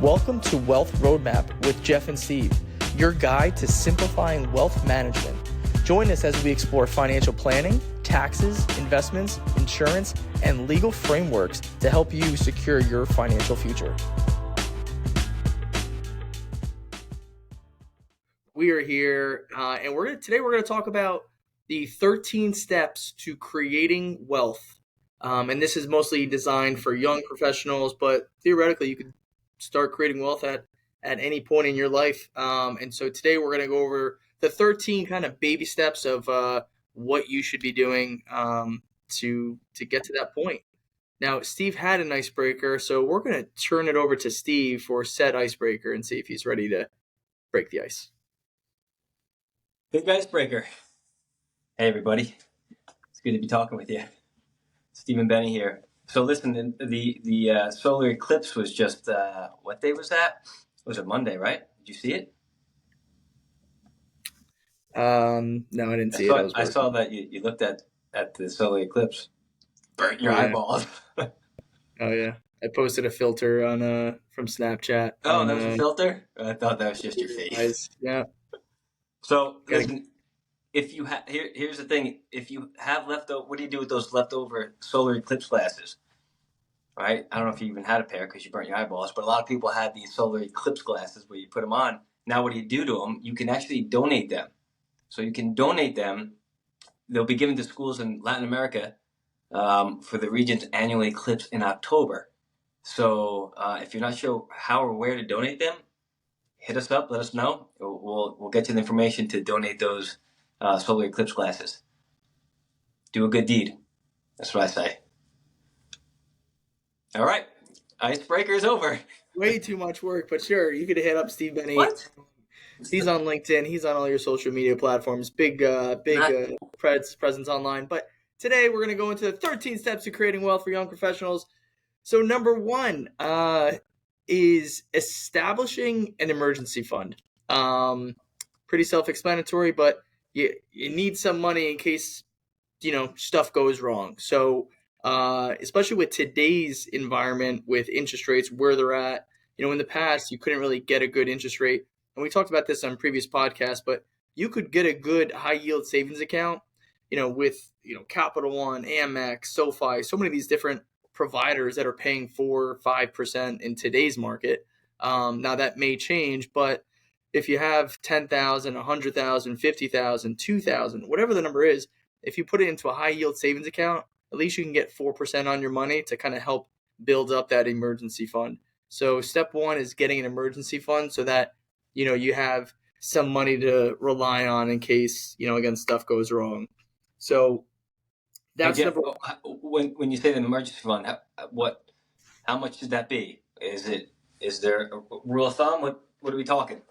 Welcome to Wealth Roadmap with Jeff and Steve, your guide to simplifying wealth management. Join us as we explore financial planning, taxes, investments, insurance, and legal frameworks to help you secure your financial future. We are here, and today we're going to talk about the 13 steps to creating wealth. And this is mostly designed for young professionals, but theoretically you could start creating wealth at any point in your life. And so today we're going to go over the 13 kind of baby steps of what you should be doing to get to that point. Now, Steve had an icebreaker, so we're going to turn it over to Steve for said icebreaker and see if he's ready to break the ice. Big icebreaker. Hey, everybody. It's good to be talking with you. Stephen Benny here. So listen, the solar eclipse was just, what day was that? Was it Monday, right? Did you see it? No, I didn't see it. I saw that you looked at the solar eclipse. Burnt your eyeballs. Oh, yeah. I posted a filter on from Snapchat. Oh, that was a filter? I thought that was just your face. Yeah. So listen, if you have, here's the thing. If you have leftover, what do you do with those leftover solar eclipse glasses? Right? I don't know if you even had a pair because you burnt your eyeballs, but a lot of people had these solar eclipse glasses where you put them on. Now, what do you do to them? You can actually donate them. So you can donate them. They'll be given to schools in Latin America for the region's annual eclipse in October. So if you're not sure how or where to donate them, hit us up. Let us know. We'll get you the information to donate those solar eclipse glasses. Do a good deed. That's what I say. All right. Icebreaker is over. Way too much work, but sure, you could hit up Steve Benny. What? He's on LinkedIn. He's on all your social media platforms. Big presence online. But today we're going to go into the 13 steps to creating wealth for young professionals. So number one is establishing an emergency fund. Pretty self-explanatory, but you need some money in case stuff goes wrong. So especially with today's environment with interest rates where they're at, in the past you couldn't really get a good interest rate, and we talked about this on previous podcasts, but you could get a good high yield savings account with Capital One, Amex, SoFi, so many of these different providers that are paying 4 or 5% in today's market. Now that may change, but if you have 10,000, 100,000, 50,000, 2,000, whatever the number is, if you put it into a high yield savings account, at least you can get 4% on your money to kind of help build up that emergency fund. So step one is getting an emergency fund so that, you have some money to rely on in case, again, stuff goes wrong. So that's Jeff, when you say an emergency fund, how much should that be? Is there a rule of thumb? What are we talking?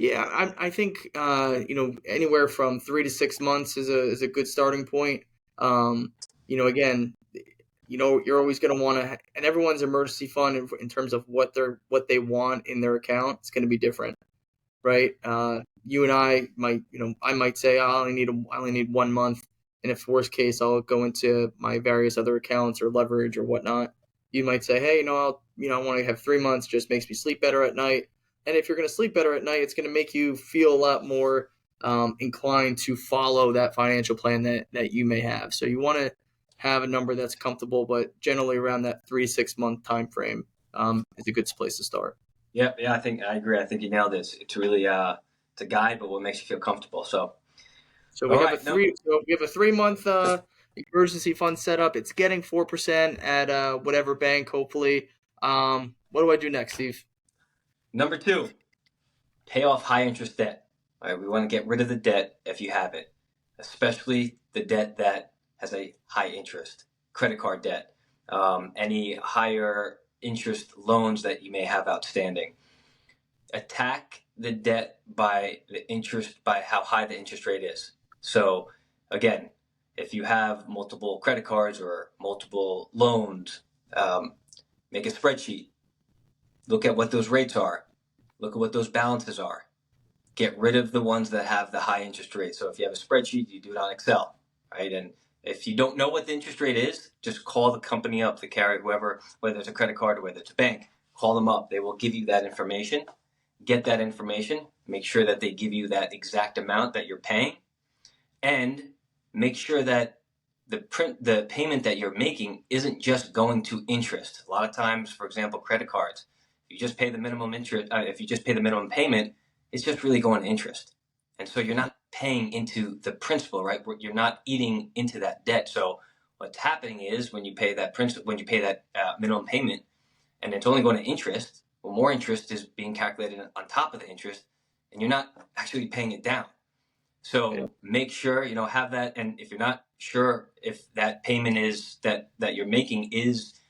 Yeah, I think, anywhere from 3 to 6 months is a good starting point. Again, you're always going to want to, and everyone's emergency fund in terms of what they want in their account, it's going to be different, right? You and I might, I might say I only need 1 month, and if worst case, I'll go into my various other accounts or leverage or whatnot. You might say, hey, I want to have 3 months, just makes me sleep better at night. And if you're going to sleep better at night, it's going to make you feel a lot more inclined to follow that financial plan that you may have. So you want to have a number that's comfortable, but generally around that 3 to 6 month time frame is a good place to start. Yeah, I think I agree. I think you nailed this. It's really it's a guide, but what makes you feel comfortable. So we have a 3 month emergency fund set up. It's getting 4% at whatever bank, hopefully. What do I do next, Steve? Number 2, pay off high interest debt. All right, we want to get rid of the debt if you have it, especially the debt that has a high interest, credit card debt, any higher interest loans that you may have outstanding. Attack the debt by how high the interest rate is. So again, if you have multiple credit cards or multiple loans, make a spreadsheet. Look at what those rates are. Look at what those balances are. Get rid of the ones that have the high interest rate. So if you have a spreadsheet, you do it on Excel, right? And if you don't know what the interest rate is, just call the company up, the carrier, whoever, whether it's a credit card or whether it's a bank, call them up. They will give you that information. Get that information. Make sure that they give you that exact amount that you're paying, and make sure that the payment that you're making isn't just going to interest. A lot of times, for example, credit cards, if you just pay the minimum interest, if you just pay the minimum payment, it's just really going to interest, and so you're not paying into the principal, right? You're not eating into that debt. So what's happening is when you pay that minimum payment, and it's only going to interest, well, more interest is being calculated on top of the interest, and you're not actually paying it down. So make sure, have that. And if you're not sure if that payment is that you're making is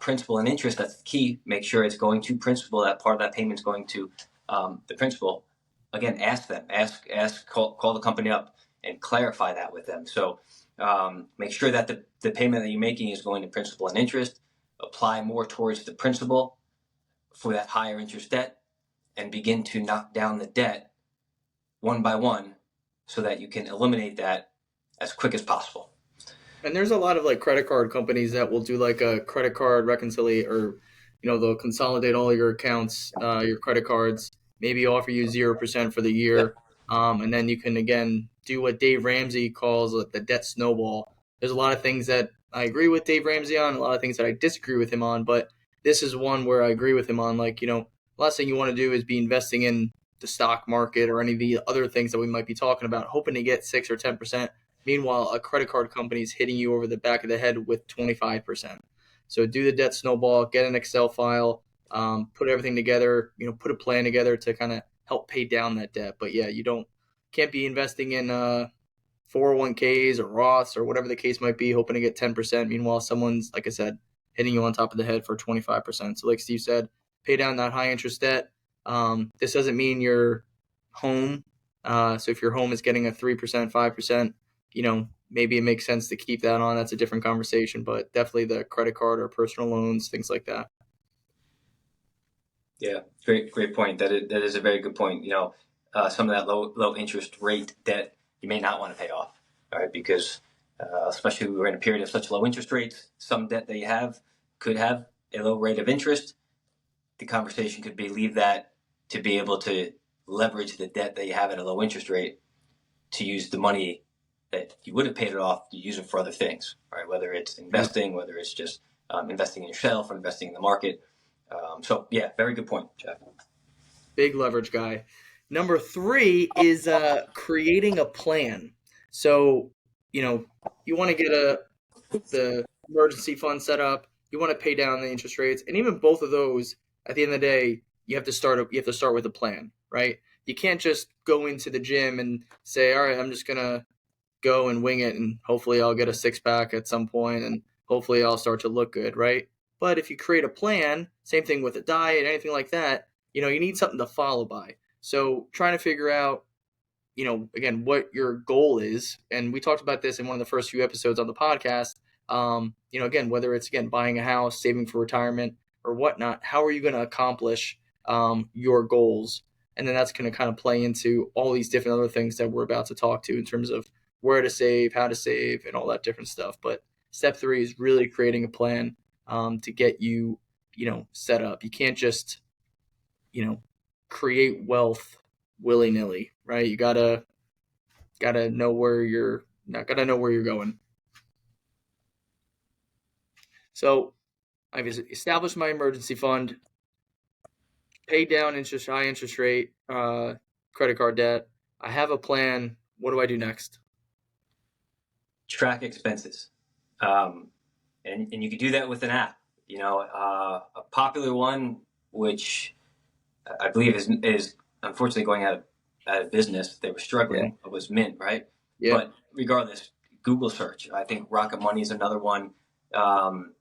principal and interest, that's the key. Make sure it's going to principal. That part of that payment is going to the principal. Again, ask them, call the company up and clarify that with them. So make sure that the payment that you're making is going to principal and interest. Apply more towards the principal for that higher interest debt, and begin to knock down the debt one by one, so that you can eliminate that as quick as possible. And there's a lot of like credit card companies that will do like a credit card reconciliation, or they'll consolidate all your accounts, your credit cards, maybe offer you 0% for the year, and then you can again do what Dave Ramsey calls the debt snowball. There's a lot of things that I agree with Dave Ramsey on, a lot of things that I disagree with him on, but this is one where I agree with him on. Like, last thing you want to do is be investing in the stock market or any of the other things that we might be talking about, hoping to get 6 or 10%. Meanwhile, a credit card company is hitting you over the back of the head with 25%. So do the debt snowball, get an Excel file, put everything together, put a plan together to kind of help pay down that debt. But yeah, can't be investing in 401ks or Roths or whatever the case might be, hoping to get 10%. Meanwhile, someone's, like I said, hitting you on top of the head for 25%. So like Steve said, pay down that high interest debt. This doesn't mean your home. So if your home is getting a 3%, 5%, maybe it makes sense to keep that on. That's a different conversation, but definitely the credit card or personal loans, things like that. Yeah, great point. That is a very good point. Some of that low interest rate debt you may not want to pay off, all right? Because especially we're in a period of such low interest rates, some debt that you have could have a low rate of interest. The conversation could be leave that to be able to leverage the debt that you have at a low interest rate to use the money that you would have paid it off to use it for other things, right? Whether it's investing, whether it's just investing in yourself or investing in the market. So yeah, very good point, Jeff. Big leverage guy. Number 3 is creating a plan. So, you want to get the emergency fund set up. You want to pay down the interest rates, and even both of those, at the end of the day, you have to start with a plan, right? You can't just go into the gym and say, all right, I'm just gonna go and wing it, and hopefully I'll get a 6-pack at some point, and hopefully I'll start to look good, right? But if you create a plan, same thing with a diet, anything like that, you need something to follow by. So trying to figure out, again, what your goal is. And we talked about this in one of the first few episodes on the podcast. Again, whether it's, buying a house, saving for retirement or whatnot, how are you going to accomplish your goals? And then that's going to kind of play into all these different other things that we're about to talk to in terms of where to save, how to save, and all that different stuff. But step 3 is really creating a plan to get you, set up. You can't just, create wealth willy-nilly, right? You gotta know where you're going. So I've established my emergency fund, paid down high interest rate credit card debt. I have a plan. What do I do next? Track expenses, and you can do that with an app. A popular one, which I believe is unfortunately going out of business. They were struggling. Yeah. It was Mint, right? Yeah. But regardless, Google search. I think Rocket Money is another one. For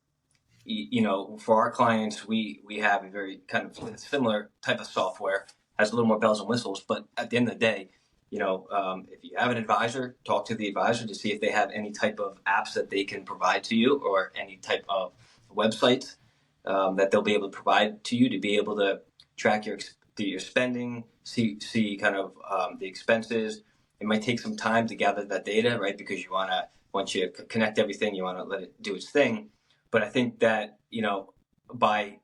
our clients, we have a very kind of similar type of software. Has a little more bells and whistles, but at the end of the day, if you have an advisor, talk to the advisor to see if they have any type of apps that they can provide to you, or any type of websites that they'll be able to provide to you to be able to track your spending, see kind of the expenses. It might take some time to gather that data, right? Because once you connect everything, you want to let it do its thing. But I think that, by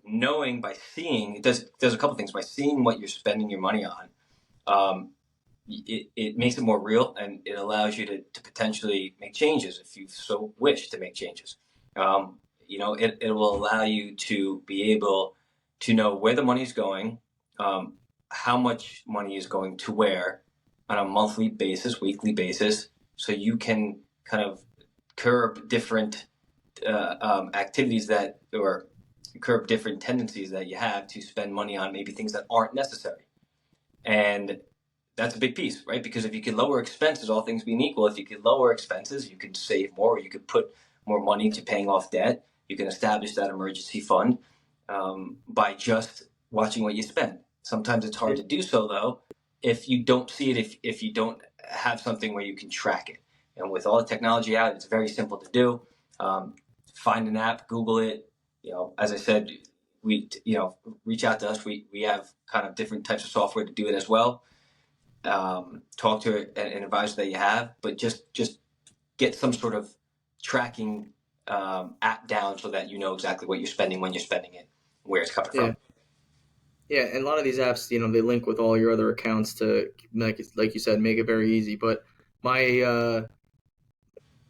seeing, it does a couple things. By seeing what you're spending your money on, it makes it more real, and it allows you to potentially make changes if you so wish to make changes. It will allow you to be able to know where the money is going, how much money is going to where on a monthly basis, weekly basis, so you can kind of curb different activities that, or curb different tendencies that you have to spend money on maybe things that aren't necessary. And that's a big piece, right? Because if you could lower expenses, all things being equal, if you could lower expenses, you could save more, you could put more money to paying off debt. You can establish that emergency fund by just watching what you spend. Sometimes it's hard to do so, though, if you don't see it, if you don't have something where you can track it. And with all the technology out, it's very simple to do. Find an app, Google it. As I said, reach out to us. We have kind of different types of software to do it as well. Talk to an advisor that you have, but just get some sort of tracking app down so that you know exactly what you're spending, when you're spending it, where it's coming from. Yeah, and a lot of these apps, they link with all your other accounts to, like you said, make it very easy. But my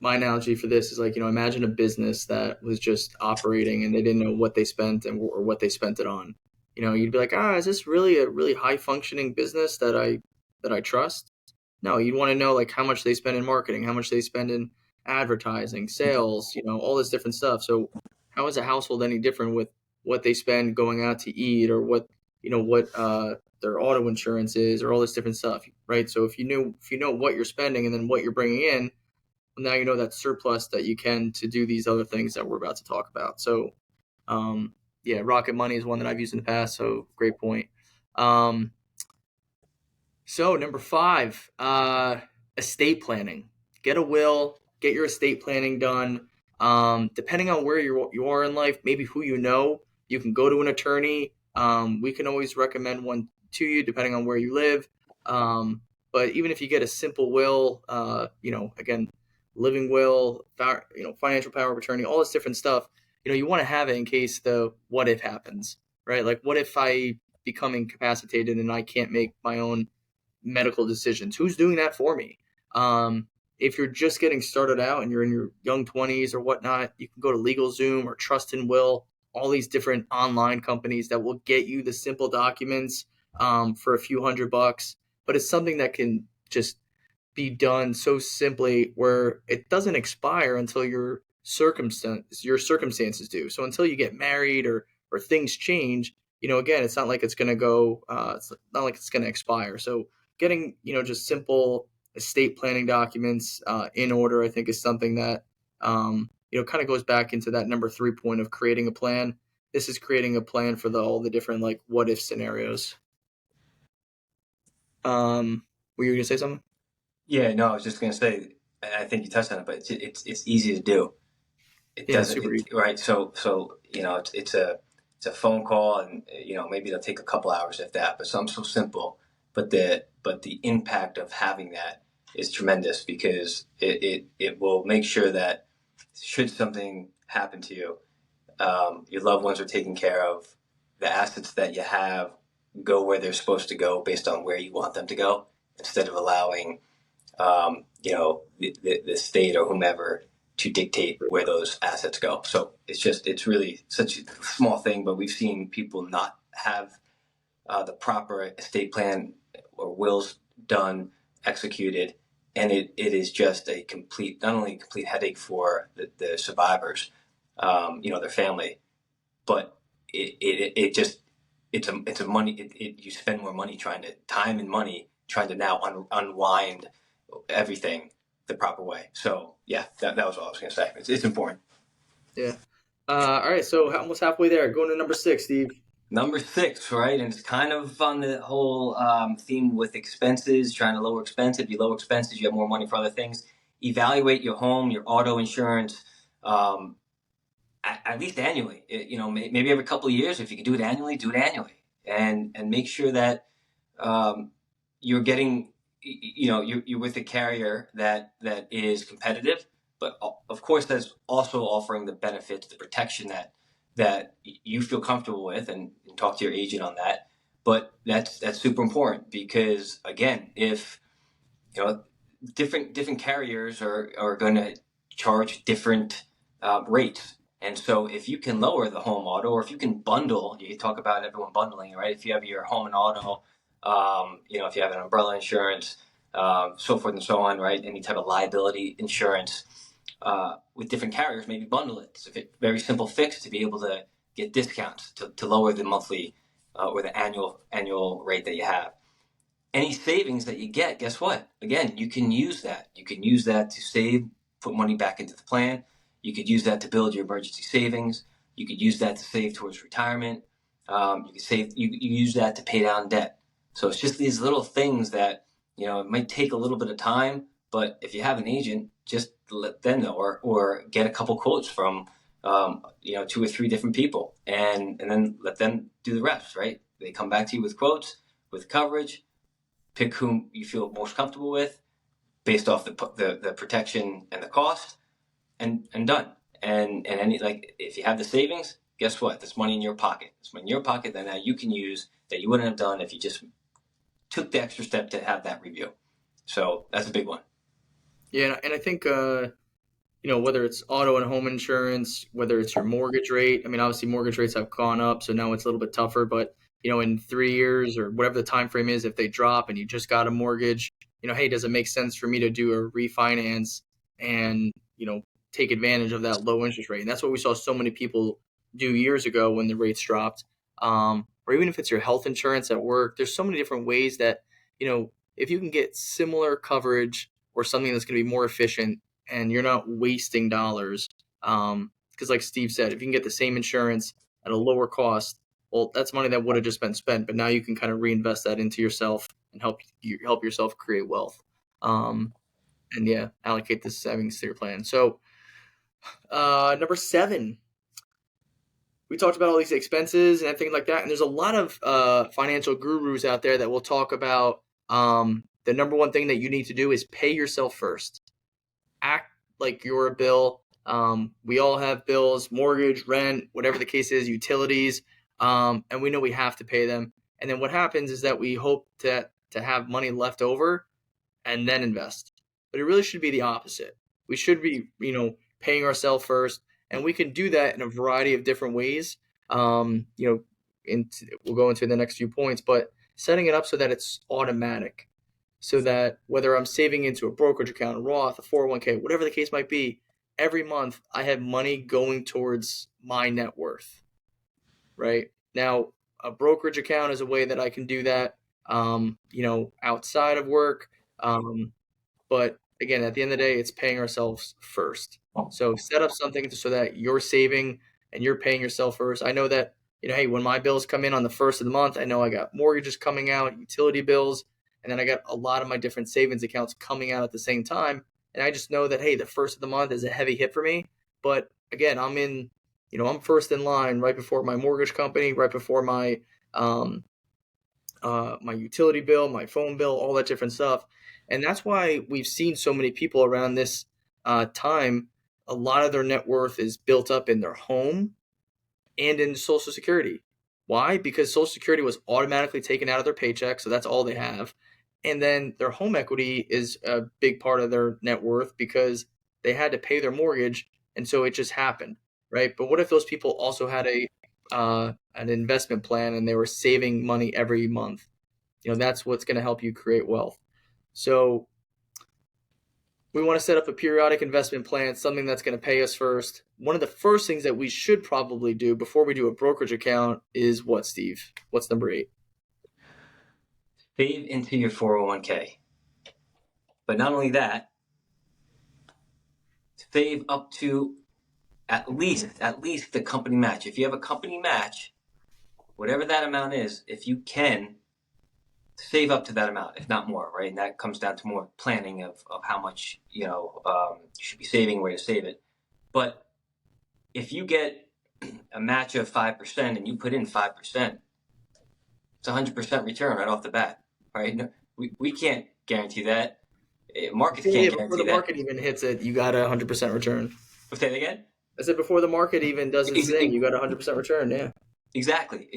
analogy for this is like, imagine a business that was just operating and they didn't know what they spent or what they spent it on. You'd be like, is this really a really high functioning business that I trust? No, you'd want to know like how much they spend in marketing, how much they spend in advertising, sales, all this different stuff. So how is a household any different with what they spend going out to eat, or what their auto insurance is, or all this different stuff, right? So if you know what you're spending and then what you're bringing in, well, now you know that surplus that you can to do these other things that we're about to talk about. So yeah, Rocket Money is one that I've used in the past. So great point. So number 5, estate planning. Get a will, get your estate planning done. Depending on where you are in life, maybe who you can go to an attorney. We can always recommend one to you depending on where you live. But even if you get a simple will, again, living will, financial power of attorney, all this different stuff, you want to have it in case the what if happens, right? Like, what if I become incapacitated and I can't make my own medical decisions? Who's doing that for me? If you're just getting started out and you're in your young 20s or whatnot, you can go to LegalZoom or Trust and Will, all these different online companies that will get you the simple documents for a few $100. But it's something that can just be done so simply where it doesn't expire until your circumstances do. So until you get married or things change, again, it's not like it's going to go, it's not like it's going to expire. So getting, just simple estate planning documents in order, I think, is something that, kind of goes back into that number 3 point of creating a plan. This is creating a plan for all the different, like, what if scenarios. Were you going to say something? Yeah, no, I was just going to say, I think you touched on it, but it's easy to do. It doesn't, super easy. right? So it's a phone call, and maybe it'll take a couple hours if that, but something so simple. But the impact of having that is tremendous, because it will make sure that should something happen to you, your loved ones are taken care of, the assets that you have go where they're supposed to go based on where you want them to go, instead of allowing the state or whomever to dictate where those assets go. So it's really such a small thing, but we've seen people not have the proper estate plan or wills done, executed, and it is just a complete, not only a complete headache for the survivors, their family, but it's a money. You spend more money time and money trying to now unwind everything the proper way. So yeah, that was all I was going to say. It's important. Yeah. All right. So almost halfway there. Going to number 6, Steve. Number 6, right? And it's kind of on the whole theme with expenses, trying to lower expenses. If you lower expenses, you have more money for other things. Evaluate your home, your auto insurance, at least annually. Maybe every couple of years. If you can do it annually, and make sure that you're getting, you're with a carrier that is competitive, but of course that's also offering the benefits, the protection that you feel comfortable with, and talk to your agent on that. But that's super important, because again, if different carriers are going to charge different rates. And so if you can lower the home auto, or if you can bundle, you talk about everyone bundling, right? If you have your home and auto, if you have an umbrella insurance, so forth and so on, right? Any type of liability insurance with different carriers, maybe bundle it. It's a very simple fix to be able to get discounts to lower the monthly or the annual rate that you have. Any savings that you get, guess what? Again, you can use that. You can use that to save, put money back into the plan. You could use that to build your emergency savings. You could use that to save towards retirement. You use that to pay down debt. So it's just these little things that, it might take a little bit of time, but if you have an agent, just let them know, or get a couple quotes from, 2 or 3 different people, and then let them do the rest, right? They come back to you with quotes, with coverage. Pick whom you feel most comfortable with, based off the protection and the cost, and done. And if you have the savings, guess what? That's money in your pocket. It's money in your pocket that now you can use, that you wouldn't have done if you just took the extra step to have that review. So that's a big one. Yeah, and I think whether it's auto and home insurance, whether it's your mortgage rate. I mean, obviously mortgage rates have gone up, so now it's a little bit tougher. But in 3 years or whatever the time frame is, if they drop and you just got a mortgage, hey, does it make sense for me to do a refinance and take advantage of that low interest rate? And that's what we saw so many people do years ago when the rates dropped. Or even if it's your health insurance at work, there's so many different ways that if you can get similar coverage or something that's going to be more efficient, and you're not wasting dollars. Because like Steve said, if you can get the same insurance at a lower cost, well, that's money that would have just been spent, but now you can kind of reinvest that into yourself and help yourself create wealth. And allocate the savings to your plan. So number 7, we talked about all these expenses and things like that. And there's a lot of financial gurus out there that will talk about the number one thing that you need to do is pay yourself first. Act like you're a bill. We all have bills, mortgage, rent, whatever the case is, utilities, and we know we have to pay them. And then what happens is that we hope to have money left over and then invest. But it really should be the opposite. We should be, paying ourselves first, and we can do that in a variety of different ways. We'll go into the next few points, but setting it up so that it's automatic. So that whether I'm saving into a brokerage account, a Roth, a 401k, whatever the case might be, every month I have money going towards my net worth, right? Now, a brokerage account is a way that I can do that, outside of work. But again, at the end of the day, it's paying ourselves first. So set up something so that you're saving and you're paying yourself first. I know that, hey, when my bills come in on the first of the month, I know I got mortgages coming out, utility bills, and then I got a lot of my different savings accounts coming out at the same time. And I just know that, hey, the first of the month is a heavy hit for me. But again, I'm first in line right before my mortgage company, right before my my utility bill, my phone bill, all that different stuff. And that's why we've seen so many people around this time. A lot of their net worth is built up in their home and in Social Security. Why? Because Social Security was automatically taken out of their paycheck, so that's all they have. And then their home equity is a big part of their net worth because they had to pay their mortgage, and so it just happened, right? But what if those people also had an investment plan and they were saving money every month? That's what's going to help you create wealth. So we want to set up a periodic investment plan, something that's going to pay us first. One of the first things that we should probably do before we do a brokerage account is what, Steve? What's number 8? Save into your 401k. But not only that, save up to at least the company match. If you have a company match, whatever that amount is, if you can, save up to that amount, if not more, right? And that comes down to more planning of how much you should be saving, where to save it. But if you get a match of 5% and you put in 5%, it's 100% return right off the bat, right? No, we can't guarantee that. Markets can't guarantee that. Before the market even hits it, you got a 100% return. Say that again? I said before the market even does its thing, you got 100% return. Yeah. Exactly.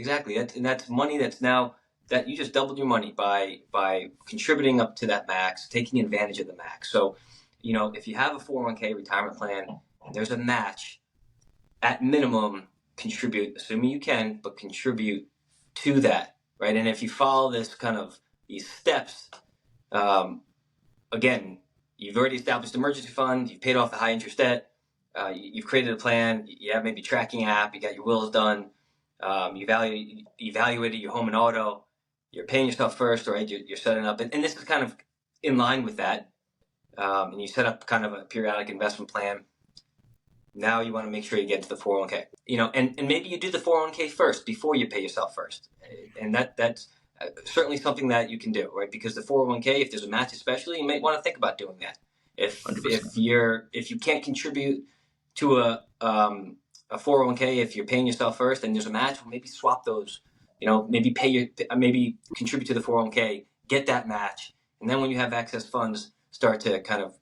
That's money that's now that you just doubled your money by contributing up to that max, taking advantage of the max. So, if you have a 401k retirement plan and there's a match, at minimum contribute, assuming you can, but contribute to that, right? And if you follow these steps, again, you've already established an emergency fund, you've paid off the high interest debt, you've created a plan, you have maybe tracking app, you got your wills done, you evaluated your home and auto, you're paying yourself first, right? You're setting up, and this is kind of in line with that, and you set up kind of a periodic investment plan. Now you want to make sure you get to the 401k, and maybe you do the 401k first before you pay yourself first, and that's certainly something that you can do, right? Because the 401k, if there's a match, especially, you might want to think about doing that. If 100%. if you can't contribute to a 401k, if you're paying yourself first and there's a match, well, maybe swap those. Maybe contribute to the 401k, get that match, and then when you have excess funds, start to kind of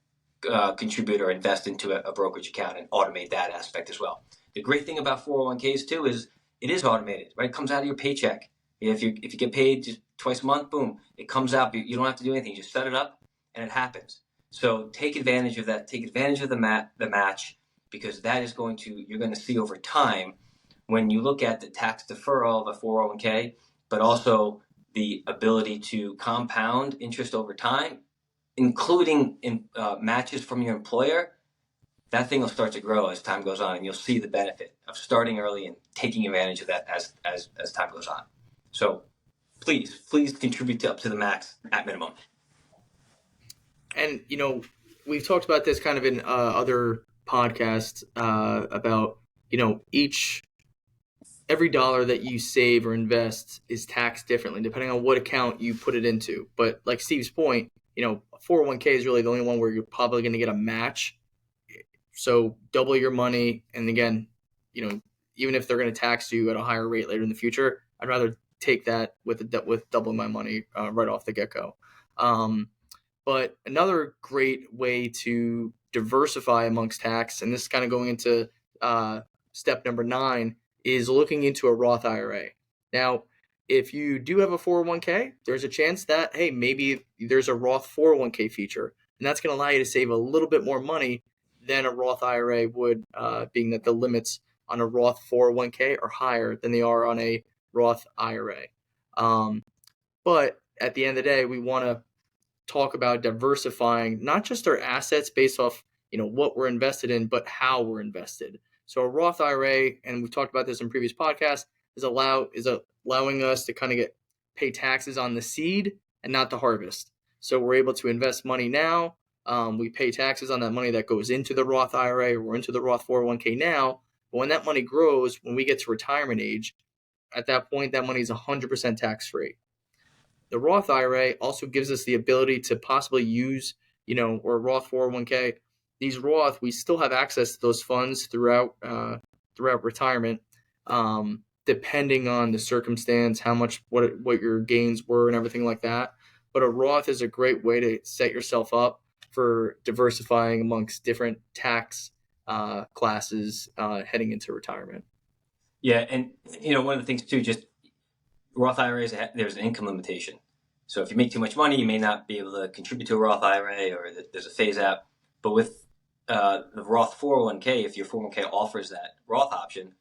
contribute or invest into a brokerage account and automate that aspect as well. The great thing about 401ks too is it is automated, right? It comes out of your paycheck. If you get paid just twice a month, boom, it comes out. You don't have to do anything. You just set it up and it happens. So take advantage of that. Take advantage of the match, because that is you're going to see over time when you look at the tax deferral of a 401k, but also the ability to compound interest over time, including matches from your employer. That thing will start to grow as time goes on, and you'll see the benefit of starting early and taking advantage of that as time goes on. So please contribute up to the max at minimum. And we've talked about this kind of in other podcasts about every dollar that you save or invest is taxed differently depending on what account you put it into. But like Steve's point, 401k is really the only one where you're probably going to get a match. So double your money, and again, even if they're going to tax you at a higher rate later in the future, I'd rather take that with doubling my money right off the get-go. But another great way to diversify amongst tax, and this is kind of going into step number 9, is looking into a Roth IRA. Now, if you do have a 401k, there's a chance that, hey, maybe there's a Roth 401k feature, and that's going to allow you to save a little bit more money than a Roth IRA would, being that the limits on a Roth 401k are higher than they are on a Roth IRA. But at the end of the day, we want to talk about diversifying not just our assets based off what we're invested in, but how we're invested. So a Roth IRA, and we've talked about this in previous podcasts, is allowing us to kind of pay taxes on the seed and not the harvest. So we're able to invest money now. We pay taxes on that money that goes into the Roth IRA or into the Roth 401k now. But when that money grows, when we get to retirement age, at that point, that money is 100% tax-free. The Roth IRA also gives us the ability to possibly use, or Roth 401k. These Roth, we still have access to those funds throughout retirement, depending on the circumstance, how much, what your gains were, and everything like that. But a Roth is a great way to set yourself up for diversifying amongst different tax classes heading into retirement. Yeah, and one of the things too, just Roth IRAs, there's an income limitation. So if you make too much money, you may not be able to contribute to a Roth IRA, or there's a phase out. But with the Roth 401k, if your 401k offers that Roth option,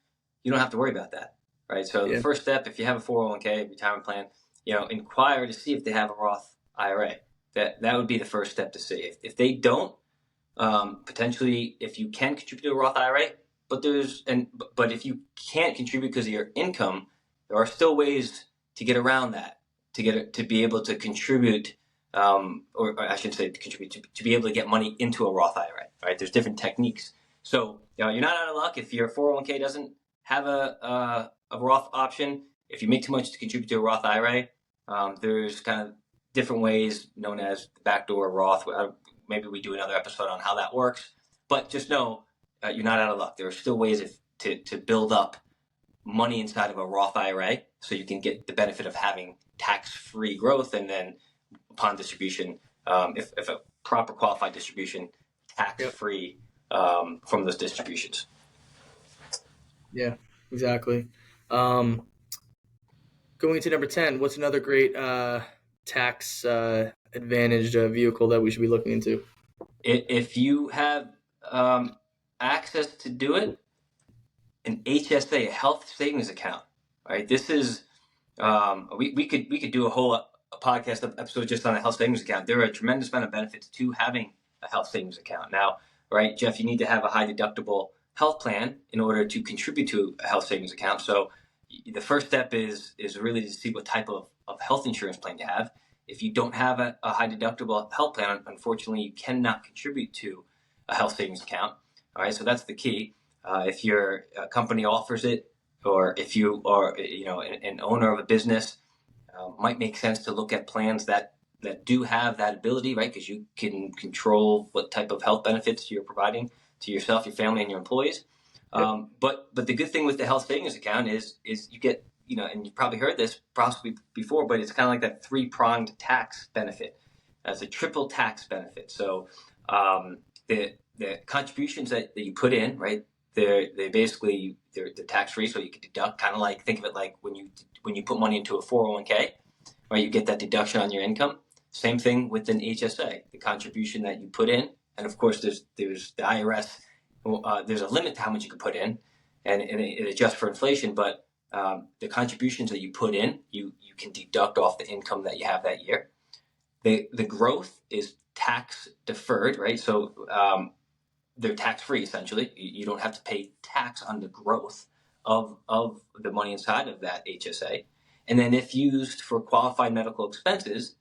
you don't have to worry about that, right? So The first step, if you have a 401k retirement plan, inquire to see if they have a Roth IRA. That would be the first step to see. If they don't, potentially, if you can contribute to a Roth IRA, but if you can't contribute because of your income, there are still ways to get around that, to be able to contribute, or I should say to contribute, to be able to get money into a Roth IRA, right? There's different techniques. So you're not out of luck if your 401k doesn't have a Roth option. If you make too much to contribute to a Roth IRA, there's kind of different ways known as backdoor Roth. Maybe we do another episode on how that works. But just know you're not out of luck. There are still ways to build up money inside of a Roth IRA so you can get the benefit of having tax-free growth, and then upon distribution, if a proper qualified distribution, tax-free from those distributions. Yeah, exactly. Um, Going to number 10, what's another great tax advantaged vehicle that we should be looking into? If you have access to do it, an HSA, a health savings account, right? This is we could do a whole podcast episode just on a health savings account. There are a tremendous amount of benefits to having a health savings account. Now, right, Jeff, you need to have a high deductible health plan in order to contribute to a health savings account. So the first step is really to see what type of health insurance plan you have. If you don't have a high deductible health plan, unfortunately, you cannot contribute to a health savings account. All right, so that's the key. If your company offers it, or if you are an owner of a business, might make sense to look at plans that do have that ability, right? Because you can control what type of health benefits you're providing to yourself, your family, and your employees. Yep. But the good thing with the health savings account is you get, and you've probably heard this possibly before, but it's kind of like that three-pronged tax benefit. As a triple tax benefit. So the contributions that you put in, right? They're tax free, so you can deduct. Kind of like, think of it like when you put money into a 401k, right? You get that deduction on your income. Same thing with an HSA. The contribution that you put in, and of course there's the IRS. There's a limit to how much you can put in, and it adjusts for inflation. But the contributions that you put in, you can deduct off the income that you have that year. The growth is tax deferred, right? So they're tax free essentially. You don't have to pay tax on the growth of the money inside of that HSA. And then if used for qualified medical expenses,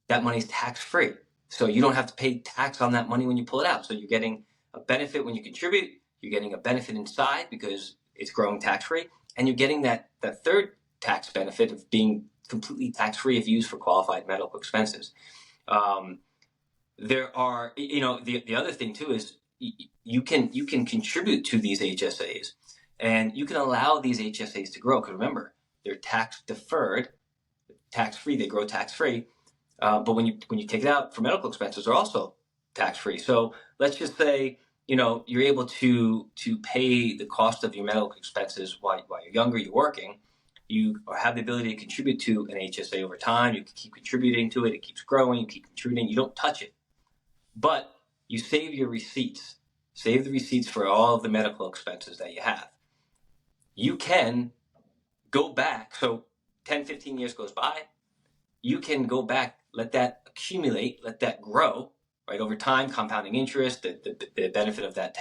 that money is tax free. So you don't have to pay tax on that money when you pull it out. So you're getting a benefit when you contribute, you're getting a benefit inside because it's growing tax free, and you're getting that third tax benefit of being completely tax free if used for qualified medical expenses. There are, the other thing too is you can contribute to these HSAs, and you can allow these HSAs to grow, because remember, they're tax deferred, tax free, they grow tax free. But when you take it out for medical expenses, they're also tax free. So let's just say you're able to pay the cost of your medical expenses while you're younger, you're working. You have the ability to contribute to an HSA over time. You can keep contributing to it. It keeps growing. You keep contributing. You don't touch it. But you save your receipts. Save the receipts for all of the medical expenses that you have. You can go back. So 10, 15 years goes by. You can go back, let that accumulate, let that grow, right, over time, compounding interest, the benefit of that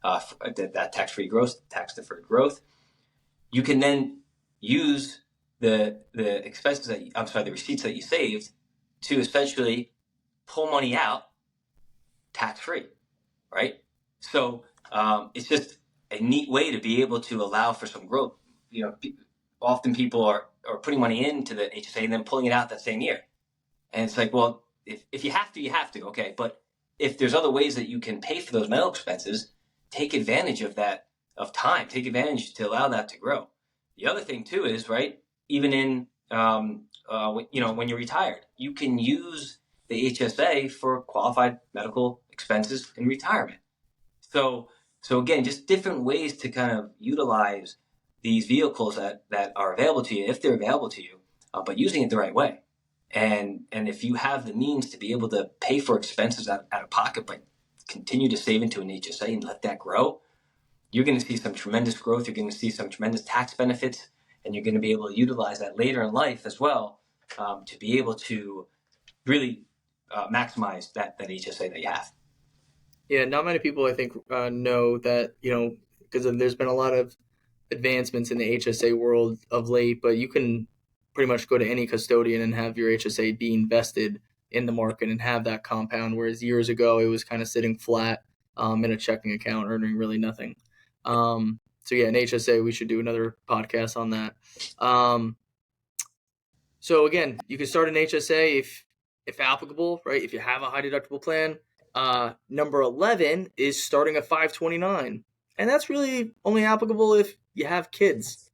that tax-free growth, tax-deferred growth. You can then use the receipts that you saved to essentially pull money out tax-free, right? So it's just a neat way to be able to allow for some growth. Often people are putting money into the HSA and then pulling it out that same year. And it's like, well, if you have to, you have to, okay. But if there's other ways that you can pay for those medical expenses, take advantage of that, of time. Take advantage to allow that to grow. The other thing too is, right, even in when you're retired, you can use the HSA for qualified medical expenses in retirement. So again, just different ways to kind of utilize these vehicles that are available to you, if they're available to you, but using it the right way. And if you have the means to be able to pay for expenses out of pocket, but continue to save into an HSA and let that grow, you're going to see some tremendous growth. You're going to see some tremendous tax benefits, and you're going to be able to utilize that later in life as well, to be able to really maximize that HSA that you have. Yeah, not many people I think know that, because there's been a lot of advancements in the HSA world of late, but you can pretty much go to any custodian and have your HSA be invested in the market and have that compound, whereas years ago it was kind of sitting flat in a checking account, earning really nothing. So yeah, an HSA, we should do another podcast on that. So again, you can start an HSA if applicable, right? If you have a high deductible plan. Number 11 is starting a 529, and that's really only applicable if you have kids.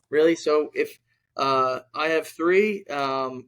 Really. So if I have three,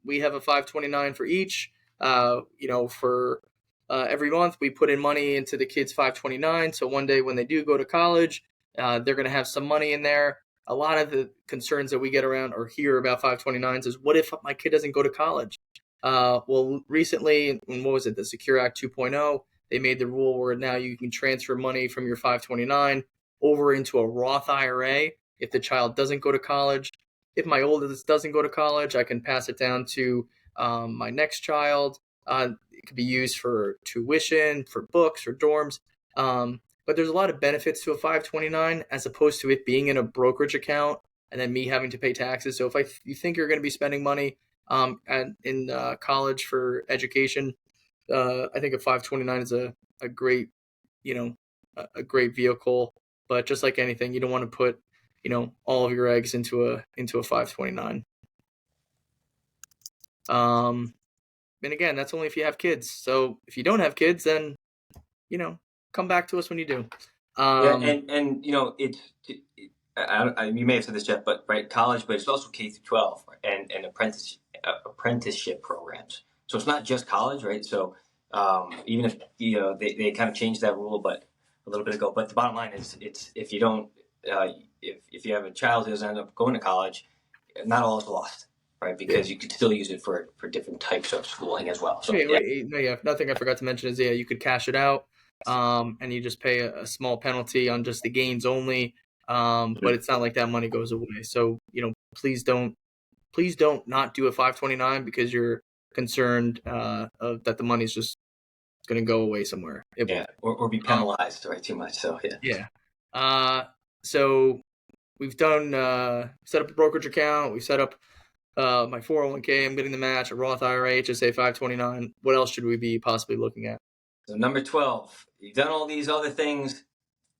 we have a 529 for each. For every month we put in money into the kids' 529. So one day when they do go to college, They're going to have some money in there. A lot of the concerns that we get around or hear about 529s is, what if my kid doesn't go to college? Well, recently, what was it, the Secure Act 2.0, they made the rule where now you can transfer money from your 529 over into a Roth IRA if the child doesn't go to college. If my oldest doesn't go to college, I can pass it down to my next child. It could be used for tuition, for books, for dorms. But there's a lot of benefits to a 529 as opposed to it being in a brokerage account and then me having to pay taxes. So if you think you're going to be spending money in college for education, I think a 529 is a great, a great vehicle. But just like anything, you don't want to put, all of your eggs into a 529. And again, that's only if you have kids. So if you don't have kids, then, come back to us when you do. And you may have said this, Jeff, but right, college, but it's also K through 12 and apprenticeship programs. So it's not just college, right? So even if they kind of changed that rule, but a little bit ago. But the bottom line is, it's if you don't, if you have a child who doesn't end up going to college, not all is lost, right? Because you could still use it for different types of schooling as well. So nothing I forgot to mention is you could cash it out. And you just pay a small penalty on just the gains only. But it's not like that money goes away. So, please don't not do a 529 because you're concerned that the money's just going to go away somewhere. Or be penalized too much. So so we've done set up a brokerage account. We set up my 401k. I'm getting the match, a Roth IRA, HSA 529. What else should we be possibly looking at? So number 12, you've done all these other things.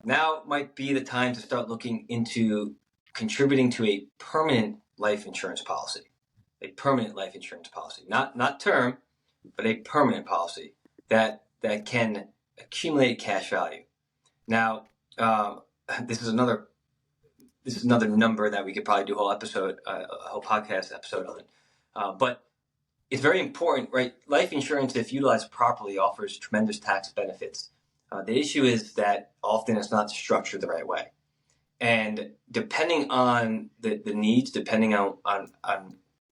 Now might be the time to start looking into contributing to a permanent life insurance policy. A permanent life insurance policy, not term, but a permanent policy that can accumulate cash value. Now, this is another number that we could probably do a whole podcast episode on. But it's very important, right? Life insurance, if utilized properly, offers tremendous tax benefits. The issue is that often it's not structured the right way. And depending on the needs, depending on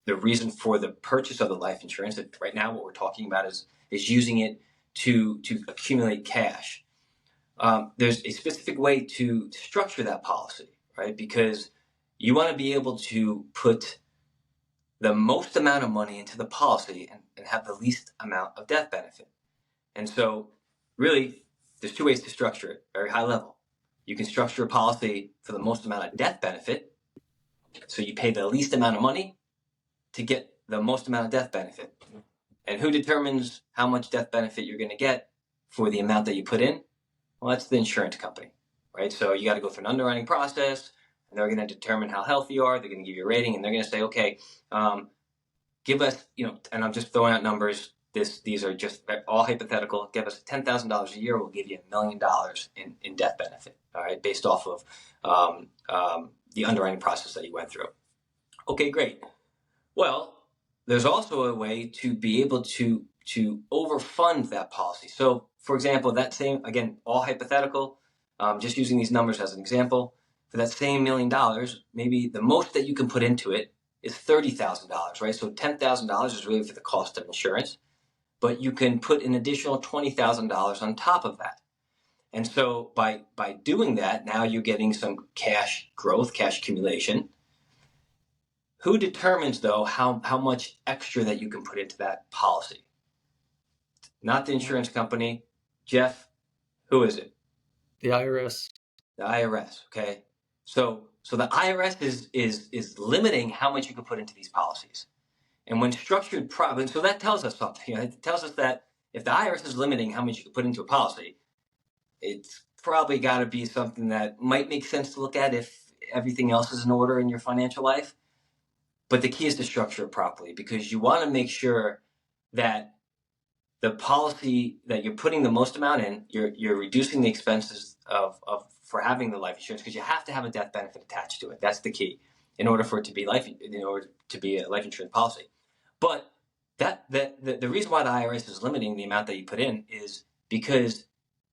the reason for the purchase of the life insurance, right now what we're talking about is using it to accumulate cash. There's a specific way to structure that policy, right? Because you want to be able to put the most amount of money into the policy and have the least amount of death benefit. And so really, there's two ways to structure it, very high level. You can structure a policy for the most amount of death benefit. So you pay the least amount of money to get the most amount of death benefit. And who determines how much death benefit you're going to get for the amount that you put in? Well, that's the insurance company, right? So you got to go through an underwriting process, and they're going to determine how healthy you are. They're going to give you a rating, and they're going to say, okay, give us, and I'm just throwing out numbers. These are just all hypothetical. Give us $10,000 a year. We'll give you $1 million in death benefit, all right, based off of the underwriting process that you went through. Okay, great. Well, there's also a way to be able to overfund that policy. So, for example, that same, again, all hypothetical, just using these numbers as an example, for that same $1 million, maybe the most that you can put into it is $30,000, right? So $10,000 is really for the cost of insurance, but you can put an additional $20,000 on top of that. And so by doing that, now you're getting some cash growth, cash accumulation. Who determines, though, how much extra that you can put into that policy? Not the insurance company. Jeff, who is it? The IRS. The IRS, okay? So the IRS is limiting how much you can put into these policies. And when structured properly, so that tells us something. It tells us that if the IRS is limiting how much you can put into a policy, it's probably got to be something that might make sense to look at if everything else is in order in your financial life. But the key is to structure it properly, because you want to make sure that the policy that you're putting the most amount in, you're reducing the expenses for having the life insurance, because you have to have a death benefit attached to it. That's the key in order for it to be a life insurance policy. But the reason why the IRS is limiting the amount that you put in is because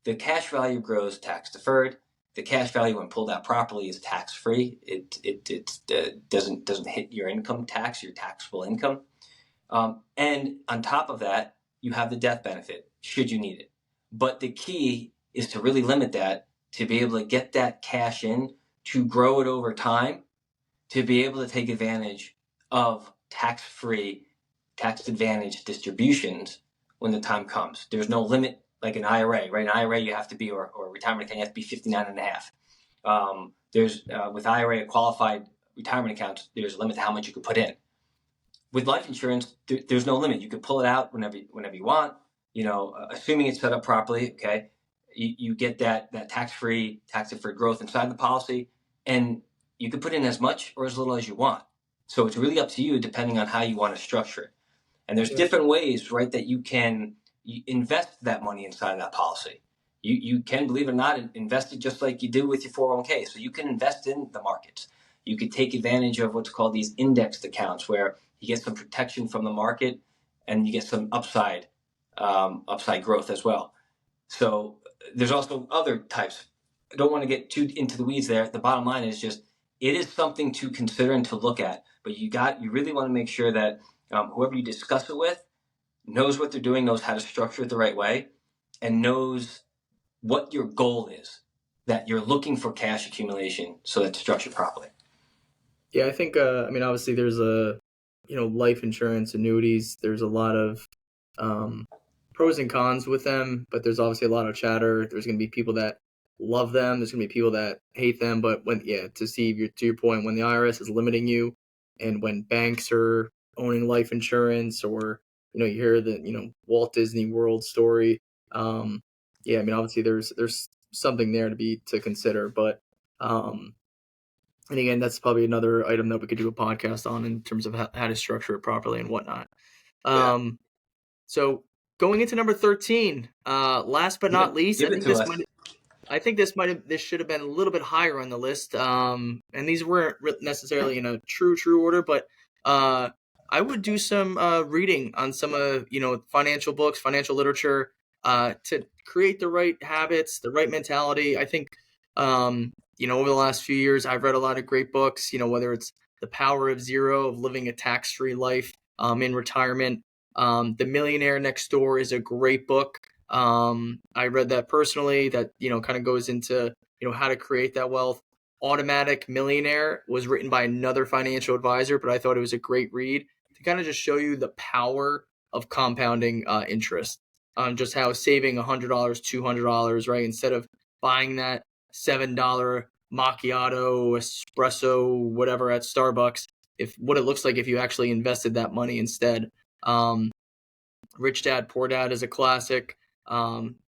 the cash value grows tax deferred, the cash value when pulled out properly is tax free. It doesn't hit your income tax, your taxable income. And on top of that, you have the death benefit should you need it. But the key is to really limit that, to be able to get that cash in, to grow it over time, to be able to take advantage of tax-free, tax-advantaged distributions when the time comes. There's no limit like an IRA, right? An IRA you have to be, or a retirement account, you have to be 59 and a half. With IRA qualified retirement accounts, there's a limit to how much you could put in. With life insurance, there's no limit. You can pull it out whenever you want. Assuming it's set up properly. Okay, you get that tax-free, tax-deferred growth inside the policy, and you can put in as much or as little as you want. So it's really up to you, depending on how you want to structure it. And there's different ways, right, that you can invest that money inside of that policy. You can, believe it or not, invest it just like you do with your 401k. So you can invest in the markets. You could take advantage of what's called these indexed accounts, where you get some protection from the market and you get some upside growth as well. So there's also other types. I don't want to get too into the weeds there. The bottom line is just, it is something to consider and to look at, but you really want to make sure that whoever you discuss it with knows what they're doing, knows how to structure it the right way, and knows what your goal is, that you're looking for cash accumulation so that's structured properly. Yeah, I think, obviously there's life insurance, annuities, there's a lot of pros and cons with them, but there's obviously a lot of chatter. There's going to be people that love them. There's going to be people that hate them. But to your point, when the IRS is limiting you, and when banks are owning life insurance, or, you hear the, Walt Disney World story. Obviously there's something there to consider, but, and again, that's probably another item that we could do a podcast on in terms of how to structure it properly and whatnot. So going into number 13, last but not least, I think this should have been a little bit higher on the list. And these weren't necessarily in a true order, but I would do some reading on some of financial books, financial literature, to create the right habits, the right mentality. I think over the last few years, I've read a lot of great books. Whether it's The Power of Zero, of living a tax-free life in retirement. The Millionaire Next Door is a great book. I read that personally. That kind of goes into how to create that wealth. Automatic Millionaire was written by another financial advisor, but I thought it was a great read to kind of just show you the power of compounding interest. Just how saving $100, $200, right, instead of buying that $7 macchiato, espresso, whatever at Starbucks, what it looks like if you actually invested that money instead. Rich Dad, Poor Dad is a classic.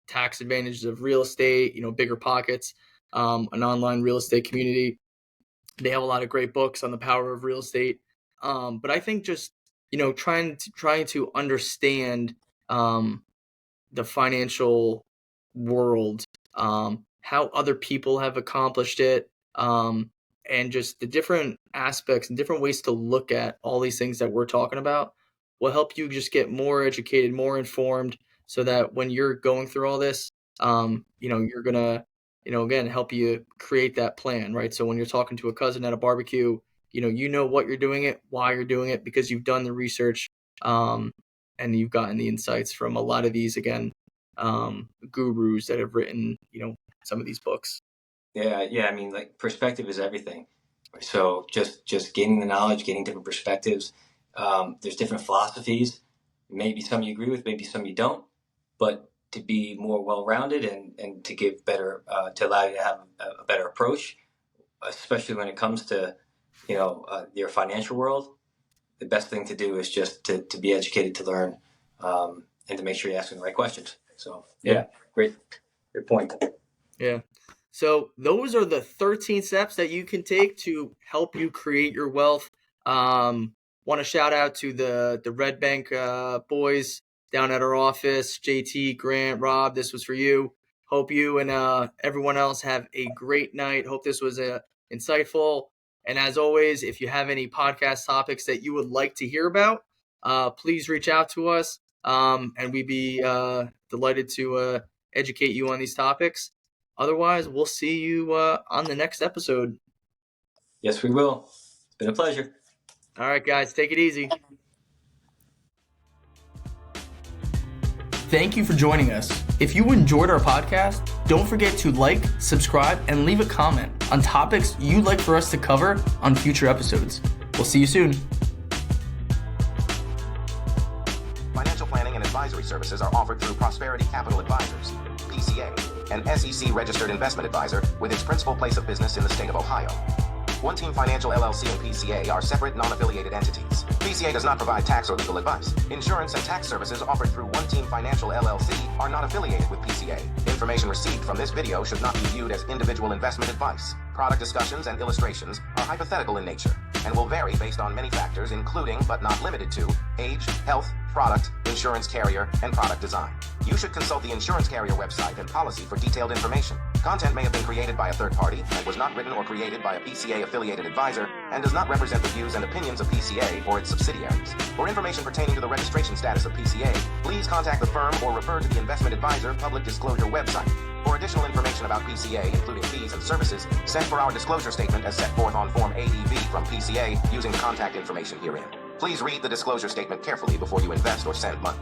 Tax advantages of real estate, bigger pockets, an online real estate community. They have a lot of great books on the power of real estate. But I think just, trying to understand the financial world, how other people have accomplished it, and just the different aspects and different ways to look at all these things that we're talking about will help you just get more educated, more informed, so that when you're going through all this, you're gonna, again, help you create that plan, right? So when you're talking to a cousin at a barbecue, what you're doing it, why you're doing it, because you've done the research, and you've gotten the insights from a lot of these, again, gurus that have written, some of these books. Yeah. I mean, like, perspective is everything. So just gaining the knowledge, getting different perspectives. There's different philosophies. Maybe some you agree with, maybe some you don't. But to be more well-rounded and to give better, to allow you to have a better approach, especially when it comes to, your financial world, the best thing to do is just to be educated, to learn, and to make sure you're asking the right questions. So great point. Yeah. So those are the 13 steps that you can take to help you create your wealth. Want to shout out to the Red Bank boys down at our office, JT, Grant, Rob. This was for you. Hope you and everyone else have a great night. Hope this was insightful. And as always, if you have any podcast topics that you would like to hear about, please reach out to us, and we'd be delighted to educate you on these topics. Otherwise, we'll see you on the next episode. Yes, we will. It's been a pleasure. All right, guys, take it easy. Thank you for joining us. If you enjoyed our podcast, don't forget to like, subscribe, and leave a comment on topics you'd like for us to cover on future episodes. We'll see you soon. Financial planning and advisory services are offered through Prosperity Capital Advisors, PCA, an SEC-registered investment advisor with its principal place of business in the state of Ohio. One Team Financial LLC and PCA are separate, non-affiliated entities. PCA does not provide tax or legal advice. Insurance and tax services offered through One Team Financial LLC are not affiliated with PCA. Information received from this video should not be viewed as individual investment advice. Product discussions and illustrations are hypothetical in nature and will vary based on many factors, including but not limited to age, health, product, insurance carrier, and product design. You should consult the insurance carrier website and policy for detailed information. Content may have been created by a third party and was not written or created by a PCA-affiliated advisor and does not represent the views and opinions of PCA or its subsidiaries. For information pertaining to the registration status of PCA, please contact the firm or refer to the Investment Advisor Public Disclosure website. For additional information about PCA, including fees and services, send for our disclosure statement as set forth on Form ADV from PCA using the contact information herein. Please read the disclosure statement carefully before you invest or send money.